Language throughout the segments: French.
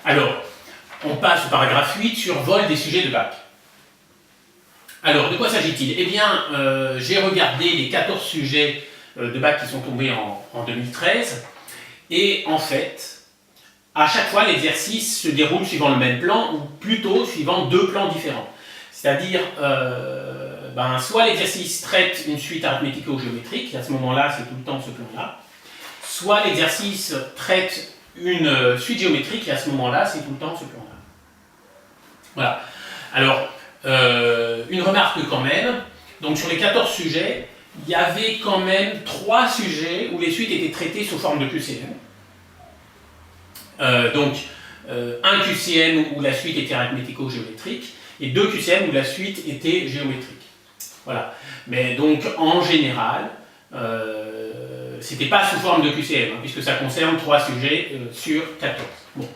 Alors, on passe au paragraphe 8 sur vol des sujets de bac. Alors, de quoi s'agit-il? Eh bien, j'ai regardé les 14 sujets de bac qui sont tombés en 2013, et en fait, à chaque fois, l'exercice se déroule suivant le même plan, ou plutôt suivant deux plans différents. C'est-à-dire, soit l'exercice traite une suite arithmético-géométrique, et à ce moment-là, c'est tout le temps ce plan-là, soit l'exercice traite une suite géométrique, et à ce moment-là, c'est tout le temps ce plan-là. Voilà. Alors, une remarque quand même, donc sur les 14 sujets, il y avait quand même 3 sujets où les suites étaient traitées sous forme de QCM. Un QCM où la suite était arithmético-géométrique, et 2 QCM où la suite était géométrique. Voilà. Mais donc, en général, c'était pas sous forme de QCM, puisque ça concerne 3 sujets sur 14. Bon,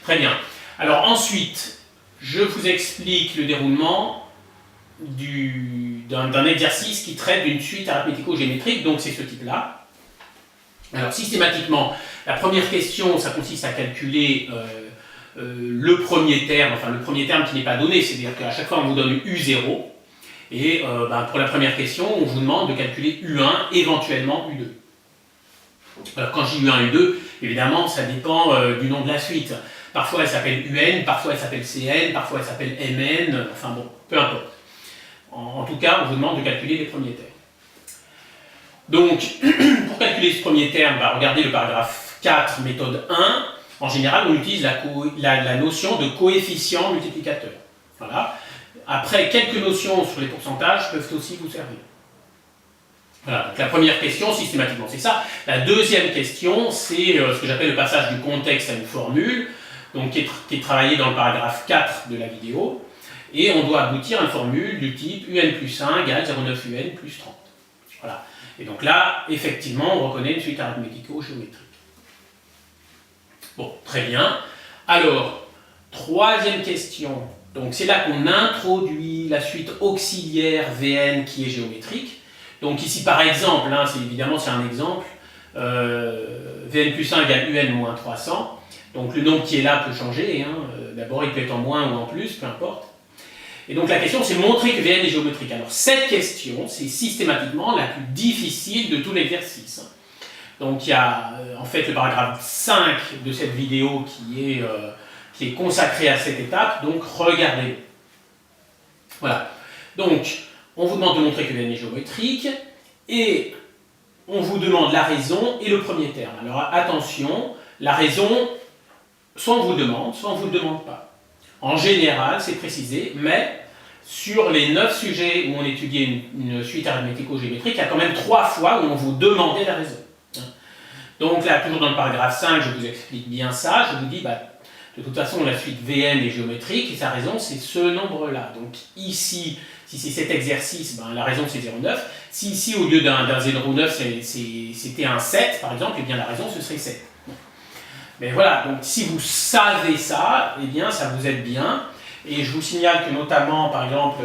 très bien. Alors ensuite, je vous explique le déroulement d'un exercice qui traite d'une suite arithmético-géométrique, donc c'est ce type-là. Alors systématiquement, la première question, ça consiste à calculer le premier terme, enfin le premier terme qui n'est pas donné, c'est-à-dire qu'à chaque fois on vous donne U0, et pour la première question, on vous demande de calculer U1, éventuellement U2. Alors quand je dis U1, U2, évidemment ça dépend du nom de la suite. Parfois elle s'appelle UN, parfois elle s'appelle CN, parfois elle s'appelle MN, enfin bon, peu importe. En tout cas, on vous demande de calculer les premiers termes. Donc, pour calculer ce premier terme, regardez le paragraphe 4, méthode 1. En général, on utilise la notion de coefficient multiplicateur. Voilà. Après, quelques notions sur les pourcentages peuvent aussi vous servir. Voilà. Donc, la première question, systématiquement, c'est ça. La deuxième question, c'est ce que j'appelle le passage du contexte à une formule, donc qui est travaillé dans le paragraphe 4 de la vidéo. Et on doit aboutir à une formule du type UN plus 1 égale 0,9 UN plus 30. Voilà. Et donc là, effectivement, on reconnaît une suite arithmético-géométrique. Bon, très bien. Alors, troisième question. Donc c'est là qu'on introduit la suite auxiliaire Vn qui est géométrique. Donc ici, par exemple, évidemment c'est un exemple, Vn plus 1 égale Un moins 300. Donc le nombre qui est là peut changer. D'abord, il peut être en moins ou en plus, peu importe. Et donc la question, c'est montrer que Vn est géométrique. Alors cette question, c'est systématiquement la plus difficile de tout l'exercice. Donc il y a en fait le paragraphe 5 de cette vidéo qui est consacré à cette étape, donc regardez. Voilà. Donc on vous demande de montrer que Vn est géométrique, et on vous demande la raison et le premier terme. Alors attention, la raison, soit on vous le demande, soit on ne vous le demande pas. En général, c'est précisé, mais sur les 9 sujets où on étudiait une suite arithmético-géométrique, il y a quand même 3 fois où on vous demandait la raison. Donc là, toujours dans le paragraphe 5, je vous explique bien ça. Je vous dis, de toute façon, la suite Vn est géométrique, et sa raison, c'est ce nombre-là. Donc ici, si c'est cet exercice, la raison, c'est 0,9. Si ici, au lieu d'un 0,9, c'était un 7, par exemple, eh bien la raison, ce serait 7. Mais voilà, donc si vous savez ça, eh bien ça vous aide bien. Et je vous signale que notamment, par exemple,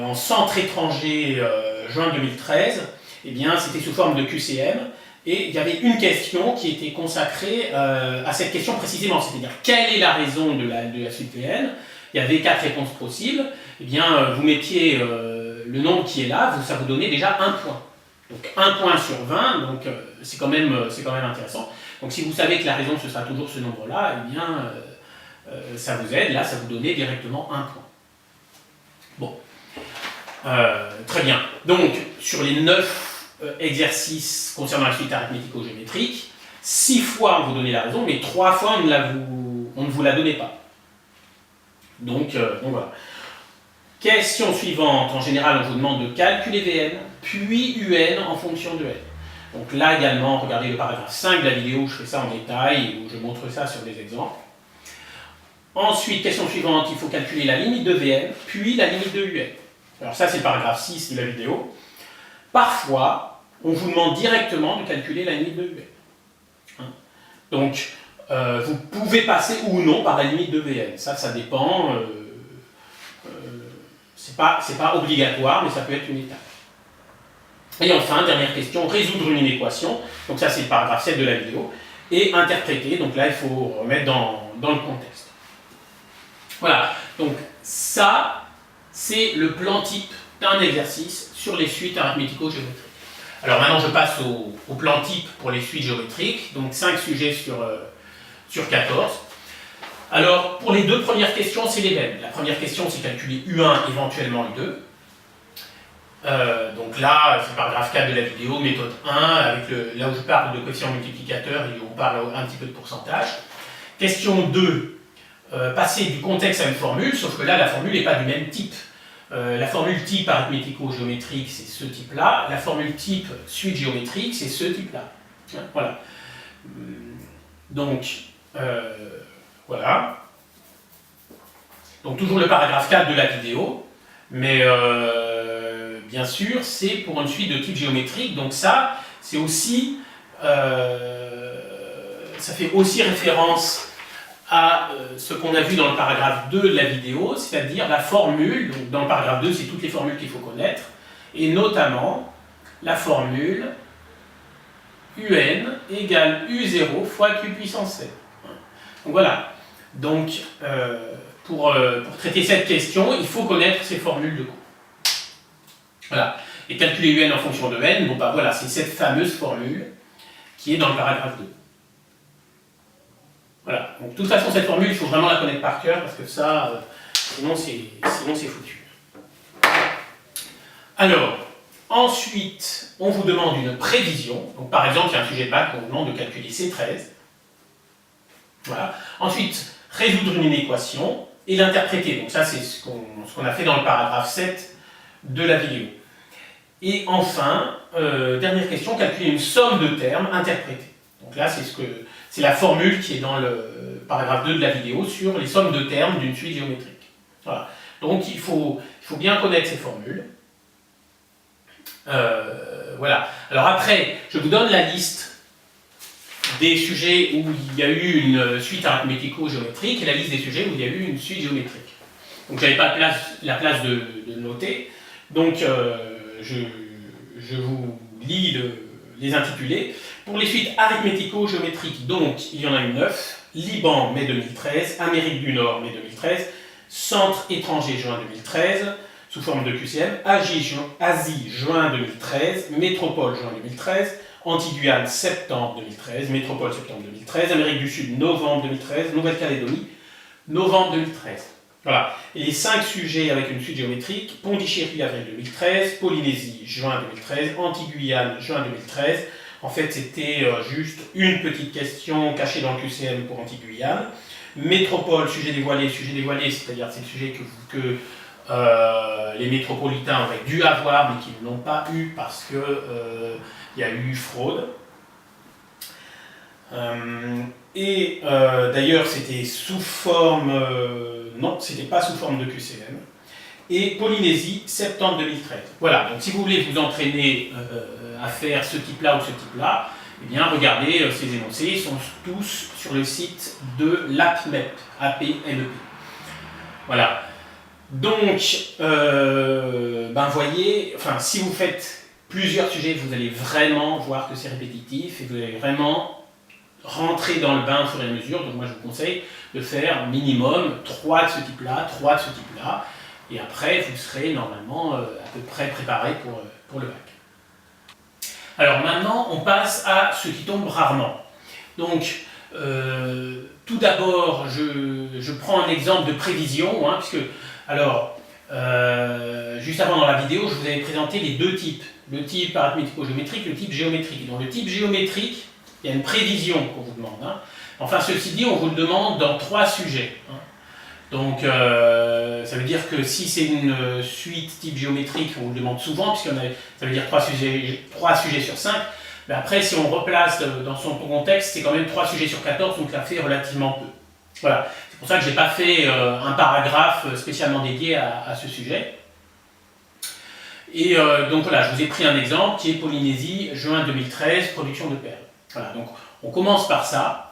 en centre étranger, juin 2013, eh bien c'était sous forme de QCM. Et il y avait une question qui était consacrée à cette question précisément, c'est-à-dire quelle est la raison de la suite Vn. Il y avait 4 réponses possibles. Eh bien, vous mettiez le nombre qui est là, ça vous donnait déjà 1 point. Donc 1 point sur 20, donc c'est quand même intéressant. Donc si vous savez que la raison ce sera toujours ce nombre-là, eh bien ça vous aide, là ça vous donnait directement 1 point. Bon, très bien. Donc sur les 9 exercices concernant la suite arithmético-géométrique, 6 fois on vous donnait la raison, mais 3 fois on ne vous la donnait pas. Donc voilà. Question suivante, en général on vous demande de calculer Vn, puis Un en fonction de n. Donc là également, regardez le paragraphe 5 de la vidéo où je fais ça en détail, où je montre ça sur des exemples. Ensuite, question suivante, il faut calculer la limite de Vn, puis la limite de Un. Alors ça c'est le paragraphe 6 de la vidéo. Parfois, on vous demande directement de calculer la limite de Un. Donc, vous pouvez passer ou non par la limite de Vn. Ça dépend. C'est pas obligatoire, mais ça peut être une étape. Et enfin, dernière question, résoudre une équation. Donc ça, c'est le paragraphe 7 de la vidéo. et interpréter. Donc là, il faut remettre dans le contexte. Voilà, donc ça, c'est le plan type d'un exercice sur les suites arithmético-géométriques. Alors maintenant, je passe au plan type pour les suites géométriques, donc 5 sujets sur 14. Alors, pour les deux premières questions, c'est les mêmes. La première question, c'est calculer U1, éventuellement U2. Donc là, c'est paragraphe 4 de la vidéo, méthode 1, avec là où je parle de coefficient multiplicateur et où on parle un petit peu de pourcentage. Question 2, passer du contexte à une formule, sauf que là, la formule n'est pas du même type. La formule type arithmético-géométrique, c'est ce type-là. La formule type suite géométrique, c'est ce type-là. Voilà. Donc, voilà. Donc, toujours le paragraphe 4 de la vidéo, mais bien sûr, c'est pour une suite de type géométrique. Donc ça, c'est aussi, ça fait aussi référence à ce qu'on a vu dans le paragraphe 2 de la vidéo, c'est-à-dire la formule. Donc dans le paragraphe 2, c'est toutes les formules qu'il faut connaître, et notamment la formule UN égale U0 fois Q puissance 7. Donc voilà. Donc pour traiter cette question, il faut connaître ces formules de cours. Voilà. Et calculer UN en fonction de N, bon bah voilà, c'est cette fameuse formule qui est dans le paragraphe 2. Voilà. Donc de toute façon, cette formule, il faut vraiment la connaître par cœur, parce que ça, sinon c'est foutu. Alors, ensuite, on vous demande une prévision. Donc par exemple, il y a un sujet de bac, on vous demande de calculer C13. Voilà. Ensuite, résoudre une équation et l'interpréter. Donc ça, c'est ce qu'on a fait dans le paragraphe 7 de la vidéo. Et enfin, dernière question, calculer une somme de termes interprétés. Donc là, c'est la formule qui est dans le paragraphe 2 de la vidéo sur les sommes de termes d'une suite géométrique. Voilà. Donc il faut bien connaître ces formules. Voilà. Alors après, je vous donne la liste des sujets où il y a eu une suite arithmético-géométrique et la liste des sujets où il y a eu une suite géométrique. Donc j'avais pas la place de noter. Donc je vous lis les intitulés. Pour les suites arithmético-géométriques, donc il y en a eu 9. Liban, mai 2013. Amérique du Nord, mai 2013. Centre étranger, juin 2013. Sous forme de QCM. Asie, juin 2013. Métropole, juin 2013. Antilles-Guyane, septembre 2013. Métropole, septembre 2013. Amérique du Sud, novembre 2013. Nouvelle-Calédonie, novembre 2013. Voilà. Et les 5 sujets avec une suite géométrique: Pondichéry, avril 2013. Polynésie, juin 2013. Antilles-Guyane, juin 2013. En fait, c'était juste une petite question cachée dans le QCM pour Antilles-Guyane. Métropole, sujet dévoilé, c'est-à-dire c'est le sujet que les métropolitains auraient dû avoir, mais qu'ils n'ont pas eu parce que il y a eu fraude. D'ailleurs, c'était sous forme... non, c'était pas sous forme de QCM. Et Polynésie, septembre 2013. Voilà, donc si vous voulez vous entraîner à faire ce type-là ou ce type-là, eh bien, regardez ces énoncés, ils sont tous sur le site de l'APMEP, APMEP. Voilà. Donc, voyez, enfin, si vous faites plusieurs sujets, vous allez vraiment voir que c'est répétitif et vous allez vraiment rentrer dans le bain au fur et à mesure. Donc moi, je vous conseille de faire minimum 3 de ce type-là, 3 de ce type-là, et après, vous serez normalement à peu près préparé pour le bac. Alors maintenant, on passe à ce qui tombe rarement. Donc, tout d'abord, je prends un exemple de prévision, hein, puisque, alors, juste avant dans la vidéo, je vous avais présenté les deux types, le type arithmético-géométrique, le type géométrique. Dans le type géométrique, il y a une prévision qu'on vous demande. Hein. Enfin, ceci dit, on vous le demande dans 3 sujets. Hein. Donc, ça veut dire que si c'est une suite type géométrique, on vous le demande souvent, puisque ça veut dire 3 sujets sur 5. Mais après, si on replace dans son contexte, c'est quand même 3 sujets sur 14, donc ça fait relativement peu. Voilà. C'est pour ça que je n'ai pas fait un paragraphe spécialement dédié à ce sujet. Et donc voilà, je vous ai pris un exemple qui est Polynésie, juin 2013, production de perles. Voilà, donc on commence par ça.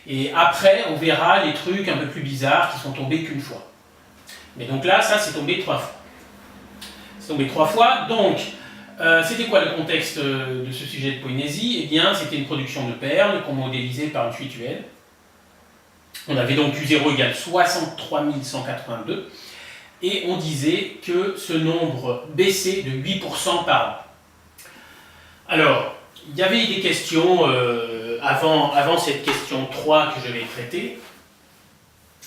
Et après, on verra les trucs un peu plus bizarres qui sont tombés qu'une fois. Mais donc là, ça, c'est tombé 3 fois. C'est tombé 3 fois, donc C'était quoi le contexte de ce sujet de Polynésie? Eh bien, c'était une production de perles qu'on modélisait par une suite UN. On avait donc U0 égale 63 182, et on disait que ce nombre baissait de 8% par an. Alors, il y avait des questions avant cette question 3 que je vais traiter,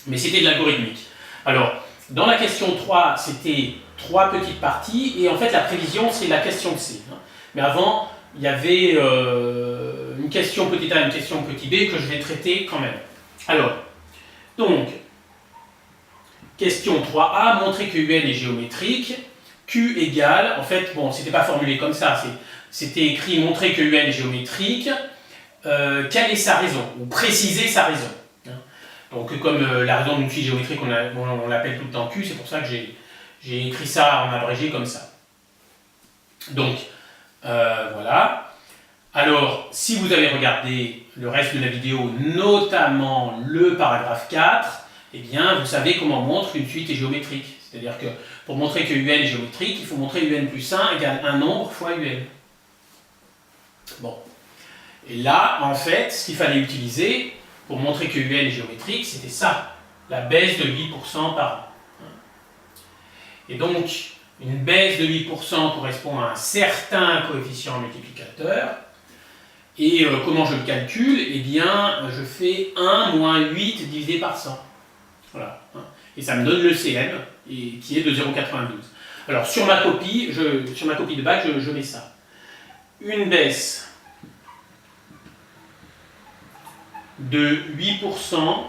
mais c'était de l'algorithmique. Alors, dans la question 3, c'était 3 petites parties, et en fait la prévision c'est la question C. Mais avant, il y avait une question petit a, une question petit b que je vais traiter quand même. Alors, donc, question 3a, montrer que UN est géométrique, Q égale, en fait, bon, c'était pas formulé comme ça, c'était écrit montrer que UN est géométrique, quelle est sa raison, ou préciser sa raison. Donc, comme la raison d'une suite géométrique, on l'appelle tout le temps Q, c'est pour ça que j'ai écrit ça en abrégé comme ça. Donc, voilà. Alors, si vous avez regardé le reste de la vidéo, notamment le paragraphe 4, eh bien, vous savez comment on montre qu'une suite est géométrique. C'est-à-dire que pour montrer que UN est géométrique, il faut montrer UN plus 1 égale un nombre fois UN. Bon. Et là, en fait, ce qu'il fallait utiliser pour montrer que UN est géométrique, c'était ça, la baisse de 8% par an. Et donc, une baisse de 8% correspond à un certain coefficient multiplicateur. Et comment je le calcule? Eh bien, je fais 1 moins 8 divisé par 100. Voilà. Et ça me donne le CM, qui est de 0,92. Alors, sur ma copie de bac, je mets ça. Une baisse de 8%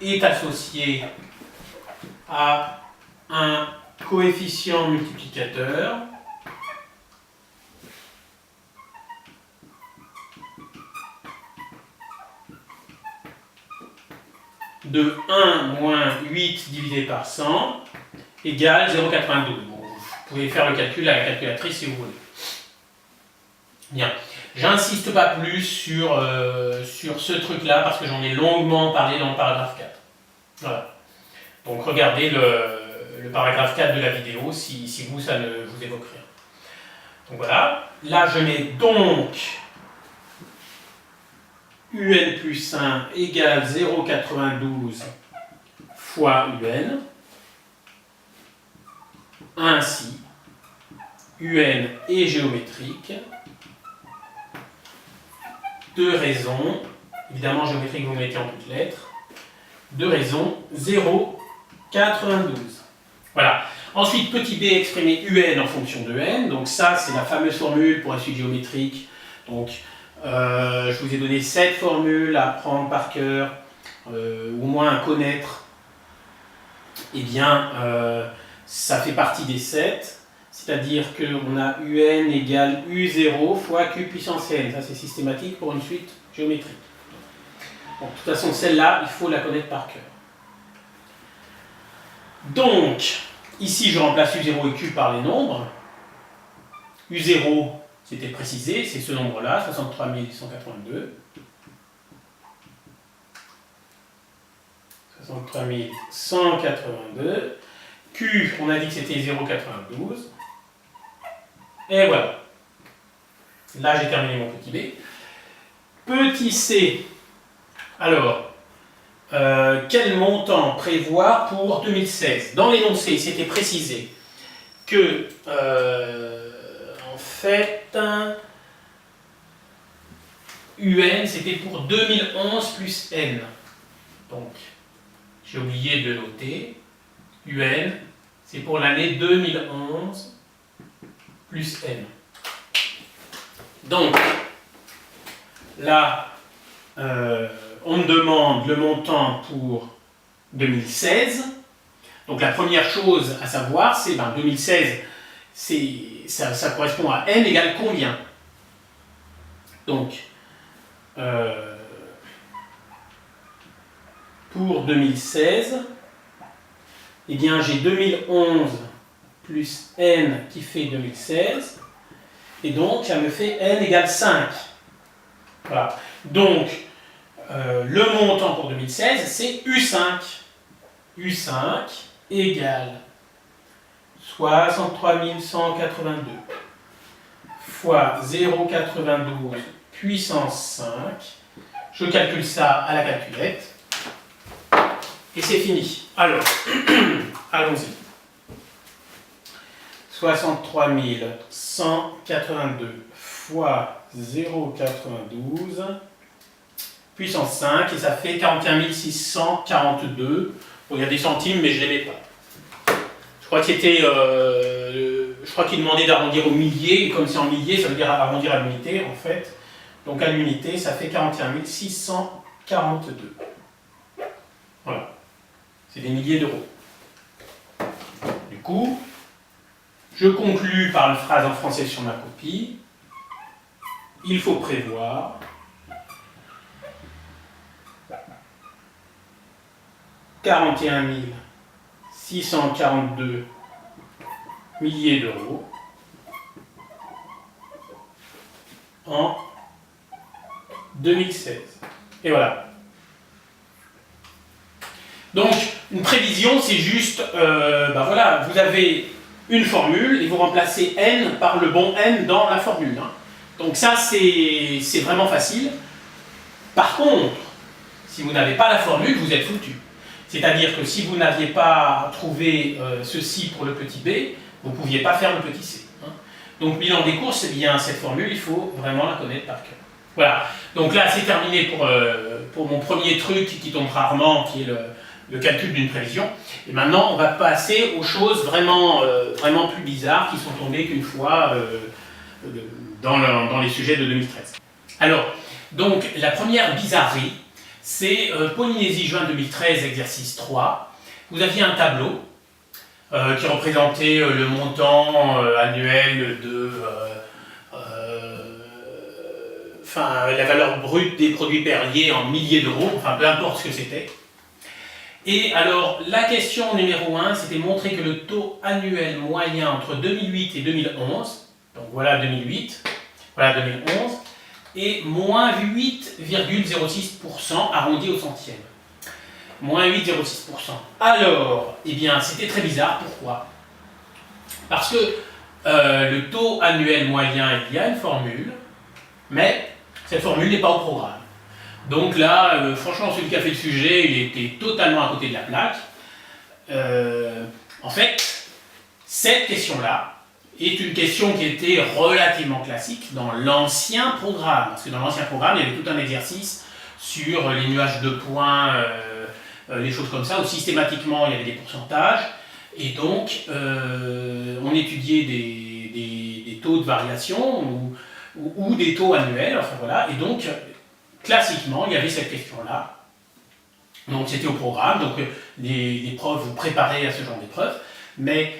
est associée à un coefficient multiplicateur de 1 moins 8 divisé par 100 égale 0,92. Bon, vous pouvez faire le calcul à la calculatrice si vous voulez. Bien. J'insiste pas plus sur ce truc-là parce que j'en ai longuement parlé dans le paragraphe 4. Voilà. Donc regardez le paragraphe 4 de la vidéo si vous, ça ne vous évoque rien. Donc voilà. Là, je mets donc UN plus 1 égale 0,92 fois UN. Ainsi, UN est géométrique. Deux raisons, évidemment géométrique vous mettez en toutes lettres, deux raisons, 0,92. Voilà. Ensuite, petit b, exprimer UN en fonction de n. Donc ça, c'est la fameuse formule pour la suite géométrique. Donc, je vous ai donné 7 formules à apprendre par cœur, ou au moins à connaître. Eh bien, ça fait partie des 7. C'est-à-dire qu'on a UN égale U0 fois Q puissance n. Ça, c'est systématique pour une suite géométrique. Bon, de toute façon, celle-là, il faut la connaître par cœur. Donc, ici, je remplace U0 et Q par les nombres. U0, c'était précisé, c'est ce nombre-là, 63 182. 63 182. Q, on a dit que c'était 0,92. Et voilà. Là, j'ai terminé mon petit b. Petit c. Alors, quel montant prévoir pour 2016? Dans l'énoncé, c'était précisé que, en fait, UN, c'était pour 2011 plus N. Donc, j'ai oublié de noter. UN, c'est pour l'année 2011 plus N. Donc, là, on me demande le montant pour 2016. Donc, la première chose à savoir, c'est 2016, ça correspond à N égale combien? Donc, pour 2016, eh bien, j'ai 2011 plus N qui fait 2016, et donc ça me fait N égale 5. Voilà. Donc, le montant pour 2016, c'est U5. U5 égale 63 182 fois 0,92 puissance 5. Je calcule ça à la calculette. Et c'est fini. Alors, allons-y. 63 182 fois 0,92 puissance 5, et ça fait 41 642. Bon, il y a des centimes, mais je ne les mets pas. Je crois qu'il demandait d'arrondir au millier, et comme c'est en millier, ça veut dire arrondir à l'unité, en fait. Donc à l'unité, ça fait 41 642. Voilà. C'est des milliers d'euros. Du coup, je conclus par une phrase en français sur ma copie. Il faut prévoir $41 642 milliers d'euros en 2016. Et voilà. Donc, une prévision, c'est juste, voilà, vous avez une formule et vous remplacez n par le bon n dans la formule. Hein. Donc ça, c'est vraiment facile. Par contre, si vous n'avez pas la formule, vous êtes foutu. C'est-à-dire que si vous n'aviez pas trouvé ceci pour le petit b, vous ne pouviez pas faire le petit c. Hein. Donc, bilan des courses, eh bien, cette formule, il faut vraiment la connaître par cœur. Voilà. Donc là, c'est terminé pour mon premier truc qui tombe rarement, qui est le calcul d'une prévision. Et maintenant, on va passer aux choses vraiment plus bizarres qui sont tombées qu'une fois dans les sujets de 2013. Alors, donc, la première bizarrerie, c'est Polynésie, juin 2013, exercice 3. Vous aviez un tableau qui représentait le montant annuel de... la valeur brute des produits perliers en milliers d'euros, enfin peu importe ce que c'était. Et alors, la question numéro 1, c'était montrer que le taux annuel moyen entre 2008 et 2011, donc voilà 2008, voilà 2011, est moins 8,06% arrondi au centième. Moins 8,06%. Alors, eh bien, c'était très bizarre. Pourquoi? Parce que le taux annuel moyen, il y a une formule, mais cette formule n'est pas au programme. Donc là, franchement, celui qui a fait le sujet, il était totalement à côté de la plaque. En fait, cette question-là est une question qui était relativement classique dans l'ancien programme. Parce que dans l'ancien programme, il y avait tout un exercice sur les nuages de points, les choses comme ça, où systématiquement, il y avait des pourcentages. Et donc, on étudiait des taux de variation ou des taux annuels, enfin voilà. Et donc, classiquement, il y avait cette question-là. Donc c'était au programme, donc les profs vous préparaient à ce genre d'épreuve. Mais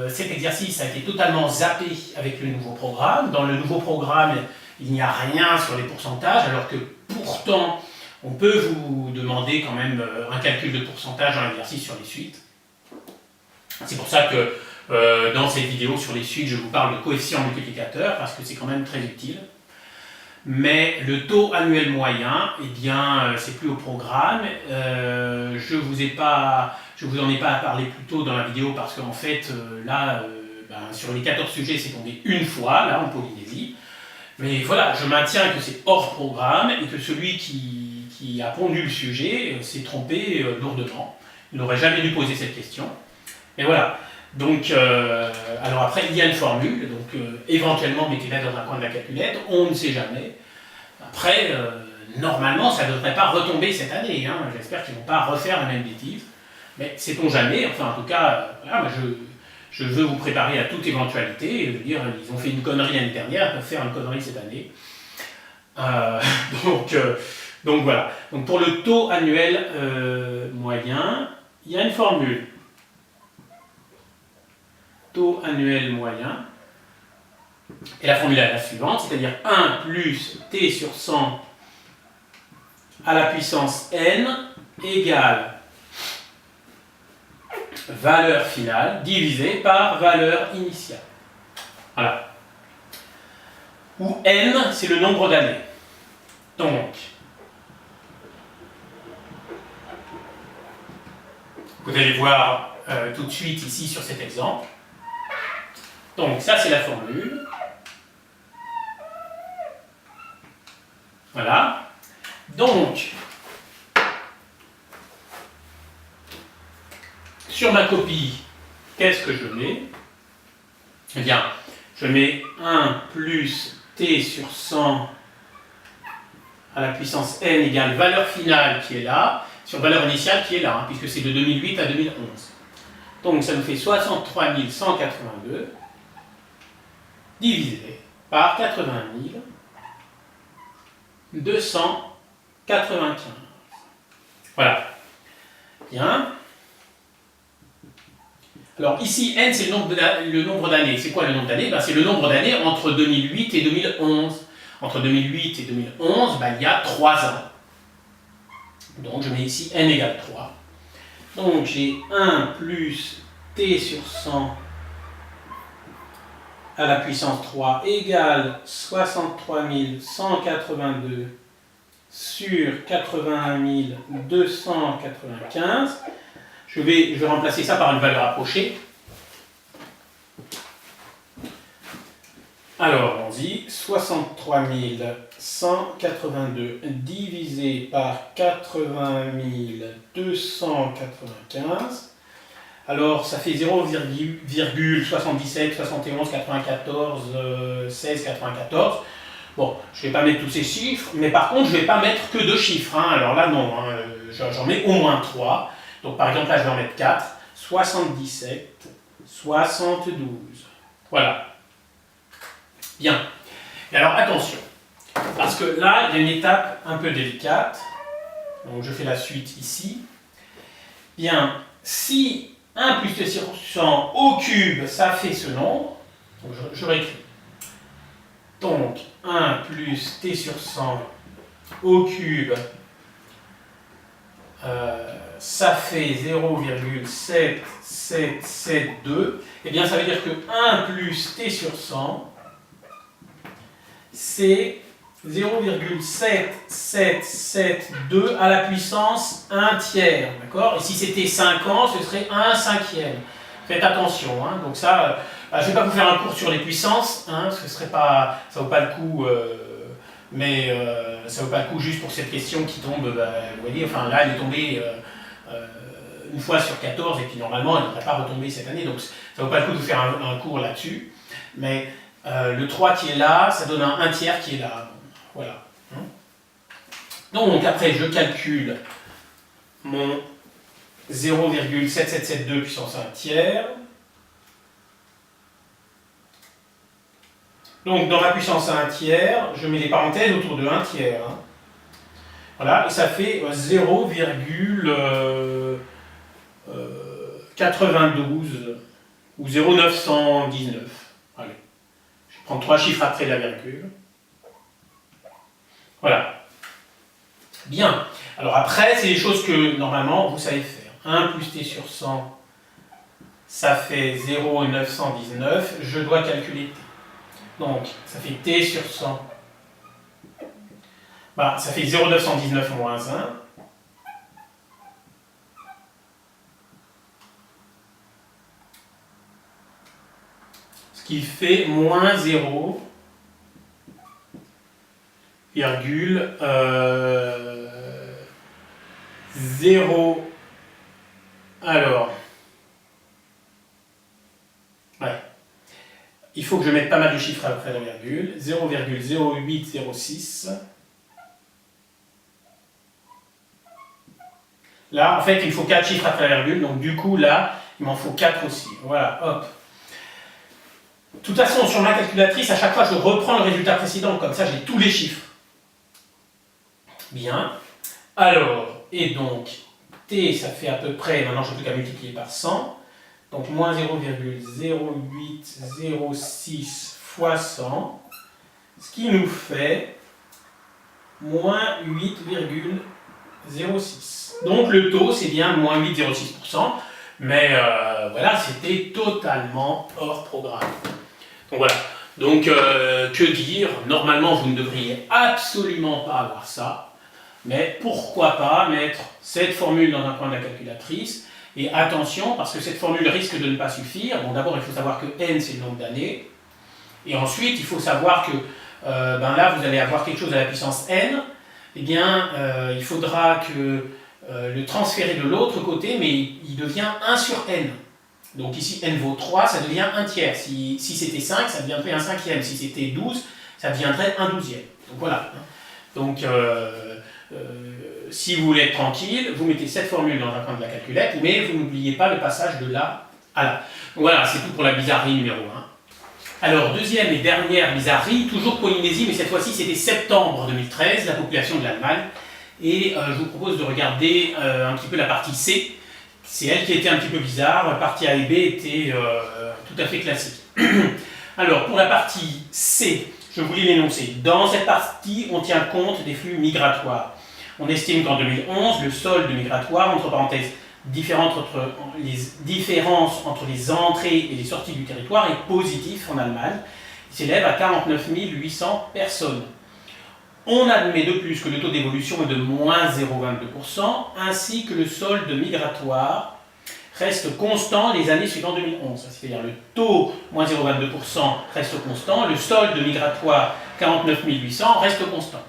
cet exercice a été totalement zappé avec le nouveau programme. Dans le nouveau programme, il n'y a rien sur les pourcentages, alors que pourtant, on peut vous demander quand même un calcul de pourcentage dans l'exercice sur les suites. C'est pour ça que dans cette vidéo sur les suites, je vous parle de coefficient multiplicateur, parce que c'est quand même très utile. Mais le taux annuel moyen, eh bien, c'est plus au programme. Je vous en ai pas parlé plus tôt dans la vidéo parce qu'en fait, sur les 14 sujets, c'est tombé une fois, là, en Polynésie. Mais voilà, je maintiens que c'est hors programme et que celui qui a pondu le sujet s'est trompé lourdement. Il n'aurait jamais dû poser cette question. Mais voilà. Donc, alors après, il y a une formule, donc éventuellement mettez-la dans un coin de la calculette, on ne sait jamais. Après, normalement, ça ne devrait pas retomber cette année, hein. J'espère qu'ils ne vont pas refaire la même bêtise, mais sait-on jamais, enfin en tout cas, voilà, moi, je veux vous préparer à toute éventualité, je veux dire, ils ont fait une connerie l'année dernière, ils peuvent faire une connerie cette année. Donc voilà, donc pour le taux annuel moyen, il y a une formule. Taux annuel moyen, et la formule est la suivante, c'est-à-dire 1 plus t sur 100 à la puissance n égale valeur finale divisée par valeur initiale. Voilà. Où n, c'est le nombre d'années. Donc, vous allez voir tout de suite ici sur cet exemple. Donc ça c'est la formule. Voilà. Donc, sur ma copie, qu'est-ce que je mets? Eh bien, je mets 1 plus t sur 100 à la puissance n égale valeur finale qui est là, sur valeur initiale qui est là, hein, puisque c'est de 2008 à 2011. Donc ça nous fait 63 182 divisé par 80 295. Voilà. Bien. Alors ici, n c'est le nombre d'années. C'est quoi le nombre d'années? C'est le nombre d'années entre 2008 et 2011. Entre 2008 et 2011, il y a 3 ans. Donc je mets ici n égale 3. Donc j'ai 1 plus t sur 100 à la puissance 3 égale 63 182 sur 81 295. Je vais remplacer ça par une valeur approchée. Alors, on dit 63 182 divisé par 80 295. Alors, ça fait 0,77, 71, 94, 16, 94. Bon, je ne vais pas mettre tous ces chiffres, mais par contre, je ne vais pas mettre que 2 chiffres. Hein. Alors là, non, hein, j'en mets au moins 3. Donc, par exemple, là, je vais en mettre 4. 77, 72. Voilà. Bien. Et alors, attention. Parce que là, il y a une étape un peu délicate. Donc, je fais la suite ici. Bien, si 1 plus t sur 100 au cube, ça fait ce nombre. Donc, je réécris. Donc, 1 plus t sur 100 au cube, ça fait 0,7772. Eh bien, ça veut dire que 1 plus t sur 100, c'est 0,7772 à la puissance 1 tiers. D'accord? Et si c'était 5 ans, ce serait 1 cinquième. Faites attention. Hein. Donc ça, je ne vais pas vous faire un cours sur les puissances, hein, parce que ça ne vaut pas le coup, ça vaut pas le coup juste pour cette question qui tombe, vous voyez, enfin là elle est tombée une fois sur 14 et puis normalement elle ne devrait pas retomber cette année, donc ça ne vaut pas le coup de faire un cours là-dessus. Mais le 3 qui est là, ça donne un 1 tiers qui est là. Voilà. Donc après je calcule mon 0,7772 puissance 1 tiers. Donc dans ma puissance 1 tiers, je mets des parenthèses autour de 1 tiers. Hein. Voilà, et ça fait 0,92 ou 0,919. Allez, je prends 3 chiffres après la virgule. Voilà. Bien. Alors après, c'est des choses que normalement vous savez faire. 1 plus t sur 100, ça fait 0,919. Je dois calculer t. Donc, ça fait t sur 100. Ça fait 0,919 moins 1. Ce qui fait moins 0,0. Alors. Ouais. Il faut que je mette pas mal de chiffres après la virgule. 0,0806. Là, en fait, il me faut 4 chiffres après la virgule. Donc, du coup, là, il m'en faut 4 aussi. Voilà, hop. De toute façon, sur ma calculatrice, à chaque fois, je reprends le résultat précédent. Comme ça, j'ai tous les chiffres. Bien. Alors, et donc, t, ça fait à peu près, maintenant, je n'ai plus qu'à multiplier par 100. Donc, moins 0,0806 fois 100, ce qui nous fait moins 8,06. Donc, le taux, c'est bien moins 8,06%, mais voilà, c'était totalement hors programme. Donc, voilà. Donc, que dire? Normalement, vous ne devriez absolument pas avoir ça, mais pourquoi pas mettre cette formule dans un coin de la calculatrice Et attention, parce que cette formule risque de ne pas suffire. Bon, d'abord, il faut savoir que n, c'est le nombre d'années. Et ensuite, il faut savoir que là, vous allez avoir quelque chose à la puissance n. Eh bien, il faudra que le transférer de l'autre côté, mais il devient 1 sur n. Donc ici, n vaut 3, ça devient 1 tiers. Si c'était 5, ça deviendrait un cinquième. Si c'était 12, ça deviendrait un douzième. Donc voilà. Donc, si vous voulez être tranquille, vous mettez cette formule dans un coin de la calculette, mais vous n'oubliez pas le passage de là à là. Donc voilà, c'est tout pour la bizarrerie numéro 1. Alors, deuxième et dernière bizarrerie, toujours Polynésie, mais cette fois-ci c'était septembre 2013, la population de l'Allemagne. Et je vous propose de regarder un petit peu la partie C. C'est elle qui était un petit peu bizarre, la partie A et B était tout à fait classique. Alors, pour la partie C, je vous lis l'énoncé. Dans cette partie, on tient compte des flux migratoires. On estime qu'en 2011, le solde migratoire, entre parenthèses, différences entre les entrées et les sorties du territoire est positif en Allemagne. Il s'élève à 49 800 personnes. On admet de plus que le taux d'évolution est de moins 0,22%, ainsi que le solde migratoire reste constant les années suivant 2011. C'est-à-dire le taux, moins 0,22%, reste constant, le solde migratoire, 49 800, reste constant.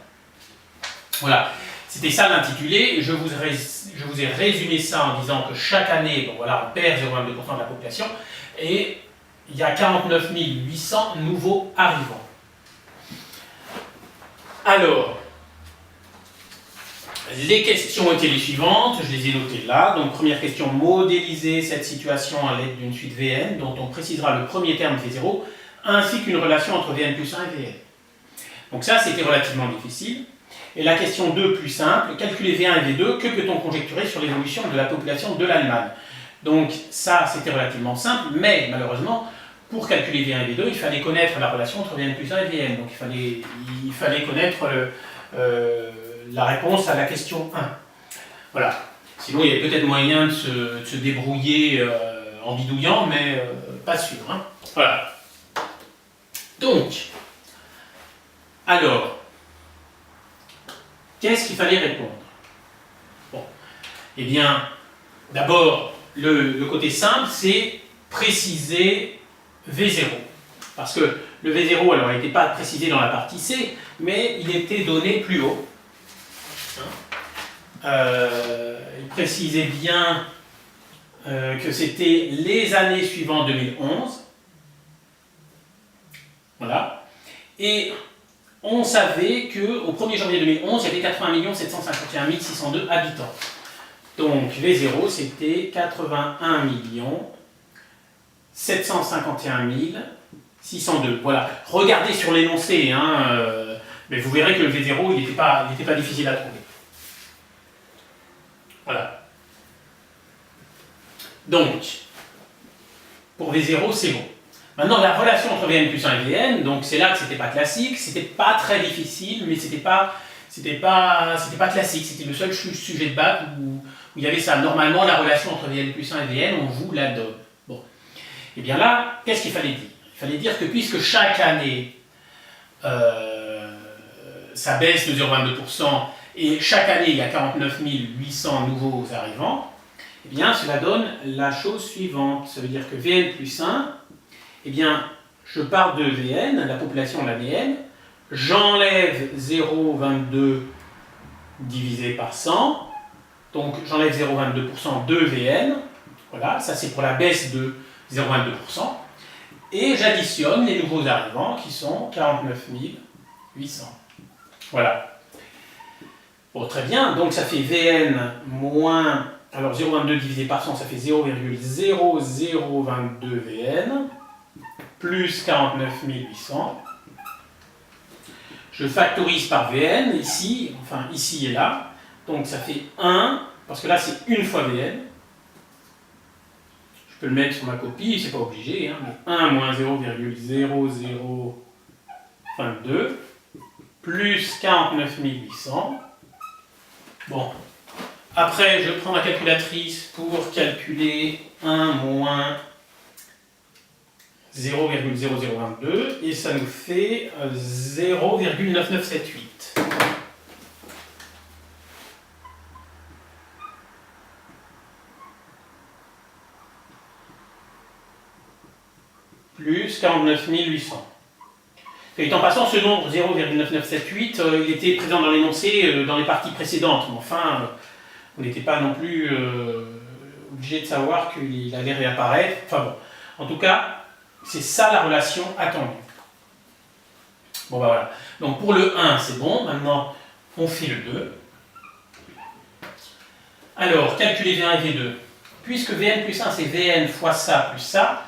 Voilà, c'était ça l'intitulé. Je vous ai résumé ça en disant que chaque année, bon voilà, on perd 0,22% de la population, et il y a 49 800 nouveaux arrivants. Alors, les questions étaient les suivantes, je les ai notées là. Donc, première question, modéliser cette situation à l'aide d'une suite Vn, dont on précisera le premier terme V0, ainsi qu'une relation entre Vn plus 1 et Vn. Donc ça, c'était relativement difficile. Et la question 2, plus simple, calculer V1 et V2, que peut-on conjecturer sur l'évolution de la population de l'Allemagne? Donc ça, c'était relativement simple, mais malheureusement, pour calculer V1 et V2, il fallait connaître la relation entre Vn plus 1 et Vn. Donc il fallait connaître la réponse à la question 1. Voilà. Sinon, il y avait peut-être moyen de se débrouiller en bidouillant, mais pas sûr. Hein. Voilà. Donc, alors, qu'est-ce qu'il fallait répondre? Bon. Eh bien, d'abord, le côté simple, c'est préciser V0. Parce que le V0, alors, il n'était pas précisé dans la partie C, mais il était donné plus haut. Il précisait bien que c'était les années suivant 2011. Voilà. Et on savait qu'au 1er janvier 2011, il y avait 80 751 602 habitants. Donc V0, c'était 81 751 602. Voilà. Regardez sur l'énoncé, hein, mais vous verrez que le V0, il n'était pas difficile à trouver. Voilà. Donc, pour V0, c'est bon. Maintenant, la relation entre Vn plus 1 et Vn, donc c'est là que c'était pas classique, c'était pas très difficile, mais c'était pas classique, c'était le seul sujet de bac où il y avait ça. Normalement, la relation entre Vn plus 1 et Vn, on vous la donne. Bon. Et bien là, qu'est-ce qu'il fallait dire? Il fallait dire que puisque chaque année, ça baisse de 0,22%, et chaque année, il y a 49 800 nouveaux arrivants, eh bien, cela donne la chose suivante. Ça veut dire que Vn plus 1, eh bien, je pars de Vn, la population de la Vn, j'enlève 0,22 divisé par 100, donc j'enlève 0,22% de Vn, voilà, ça c'est pour la baisse de 0,22%, et j'additionne les nouveaux arrivants qui sont 49 800. Voilà. Bon, très bien, donc ça fait Vn moins, alors 0,22 divisé par 100, ça fait 0,0022 Vn, plus 49 800. Je factorise par Vn, ici, enfin ici et là, donc ça fait 1, parce que là c'est une fois Vn. Je peux le mettre sur ma copie, c'est pas obligé, hein, mais 1 moins 0,0022, plus 49 800. Bon, après je prends ma calculatrice pour calculer 1 moins 0,0022 et ça nous fait 0,9978. plus 49 800. Et en passant, ce nombre 0,9978, il était présent dans l'énoncé dans les parties précédentes. Mais enfin, on n'était pas non plus obligé de savoir qu'il allait réapparaître. Enfin bon, en tout cas, c'est ça la relation attendue. Bon ben voilà. Donc pour le 1, c'est bon. Maintenant, on fait le 2. Alors, calculer V1 et V2. Puisque Vn plus 1, c'est Vn fois ça plus ça,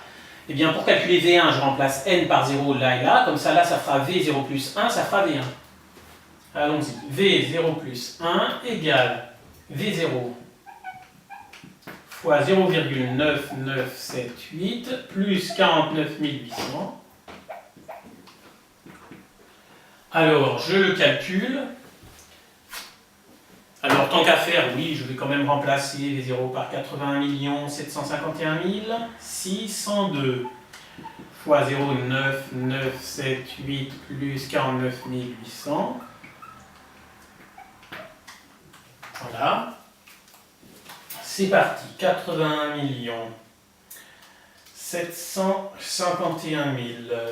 eh bien pour calculer V1, je remplace n par 0 là et là. Comme ça, là, ça fera V0 plus 1, ça fera V1. Allons-y. V0 plus 1 égale V0 fois 0,9978 plus 49 800. Alors, je le calcule. Alors, tant qu'à faire, oui, je vais quand même remplacer les 0 par 81 751 602 fois 0,9978 plus 49 800. Voilà. C'est parti. 81 751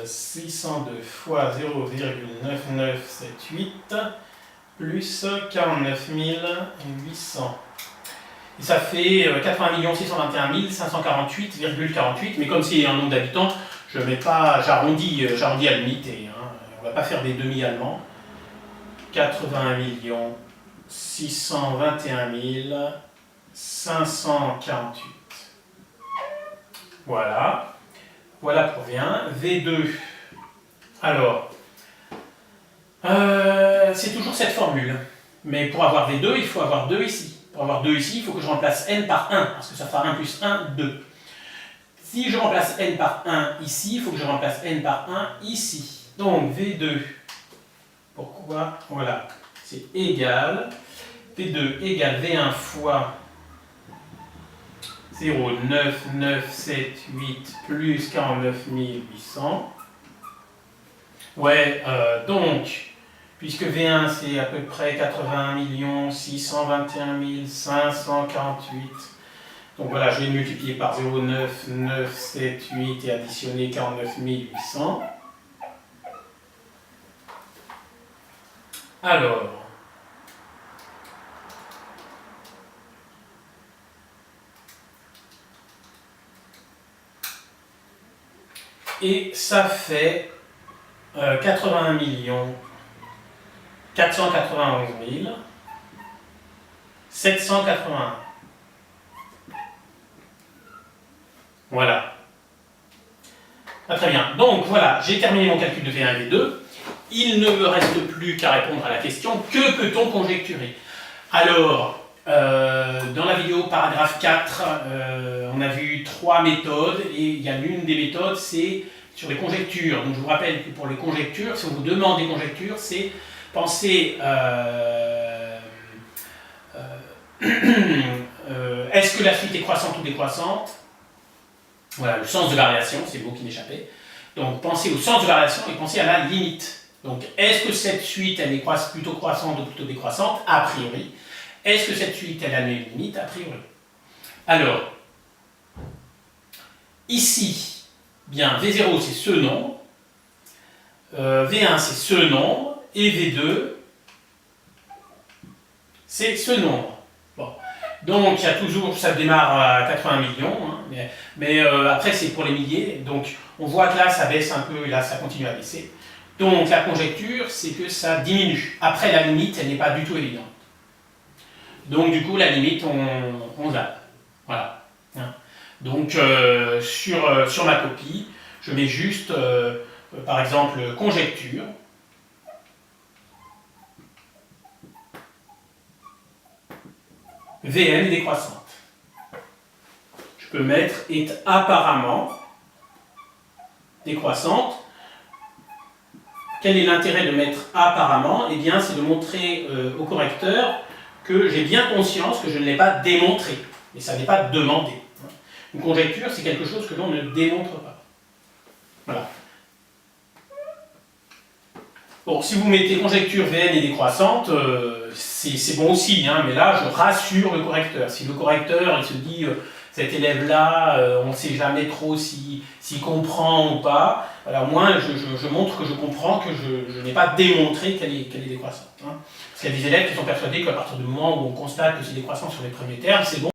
602 fois 0,9978 plus 49 800. Et ça fait 80 621 548,48. Mais comme c'est un nombre d'habitants, je mets pas, j'arrondis à l'unité. Hein. On ne va pas faire des demi-allemands. 80 621 548. Voilà. Voilà pour V1. V2. Alors, c'est toujours cette formule. Mais pour avoir V2, il faut avoir 2 ici. Pour avoir 2 ici, il faut que je remplace n par 1, parce que ça fera 1 plus 1, 2. Si je remplace n par 1 ici, il faut que je remplace n par 1 ici. Donc V2, pourquoi? Voilà, c'est égal. V2 égale V1 fois 0,9978 plus 49 800. Ouais, donc, puisque V1 c'est à peu près 81 621 548. Donc voilà, je vais multiplier par 0,9978 et additionner 49 800. Alors, et ça fait 81 491 781. Voilà. Ah, très bien. Donc voilà, j'ai terminé mon calcul de V1 et V2. Il ne me reste plus qu'à répondre à la question, que peut-on conjecturer? Alors, dans la vidéo paragraphe 4, on a vu 3 méthodes, et il y a l'une des méthodes, c'est sur les conjectures. Donc je vous rappelle que pour les conjectures, si on vous demande des conjectures, c'est penser est-ce que la suite est croissante ou décroissante? Voilà, le sens de variation, c'est le mot qui m'échappait. Donc pensez au sens de variation et pensez à la limite. Donc est-ce que cette suite, elle est plutôt croissante ou plutôt décroissante? A priori. Est-ce que cette suite, elle a une limite? A priori. Alors, ici, bien, V0 c'est ce nombre, V1 c'est ce nombre, et V2 c'est ce nombre. Bon. Donc il y a toujours, ça démarre à 80 millions, hein, mais après c'est pour les milliers, donc on voit que là ça baisse un peu et là ça continue à baisser. Donc la conjecture c'est que ça diminue. Après la limite elle n'est pas du tout évidente. Donc du coup la limite on zappe. Voilà. Hein. Donc sur ma copie, je mets juste par exemple conjecture. Vn est décroissante. Je peux mettre est apparemment décroissante. Quel est l'intérêt de mettre apparemment? Eh bien, c'est de montrer au correcteur que j'ai bien conscience que je ne l'ai pas démontré. Mais ça n'est pas demandé. Une conjecture, c'est quelque chose que l'on ne démontre pas. Voilà. Bon, si vous mettez conjecture Vn est décroissante, c'est bon aussi, hein, mais là je rassure le correcteur. Si le correcteur il se dit cet élève-là, on ne sait jamais trop s'il comprend ou pas. Alors moi, je montre que je comprends, que je n'ai pas démontré qu'elle est décroissante. Hein. Parce qu'il y a des élèves qui sont persuadés qu'à partir du moment où on constate que c'est décroissant sur les premiers termes, c'est bon.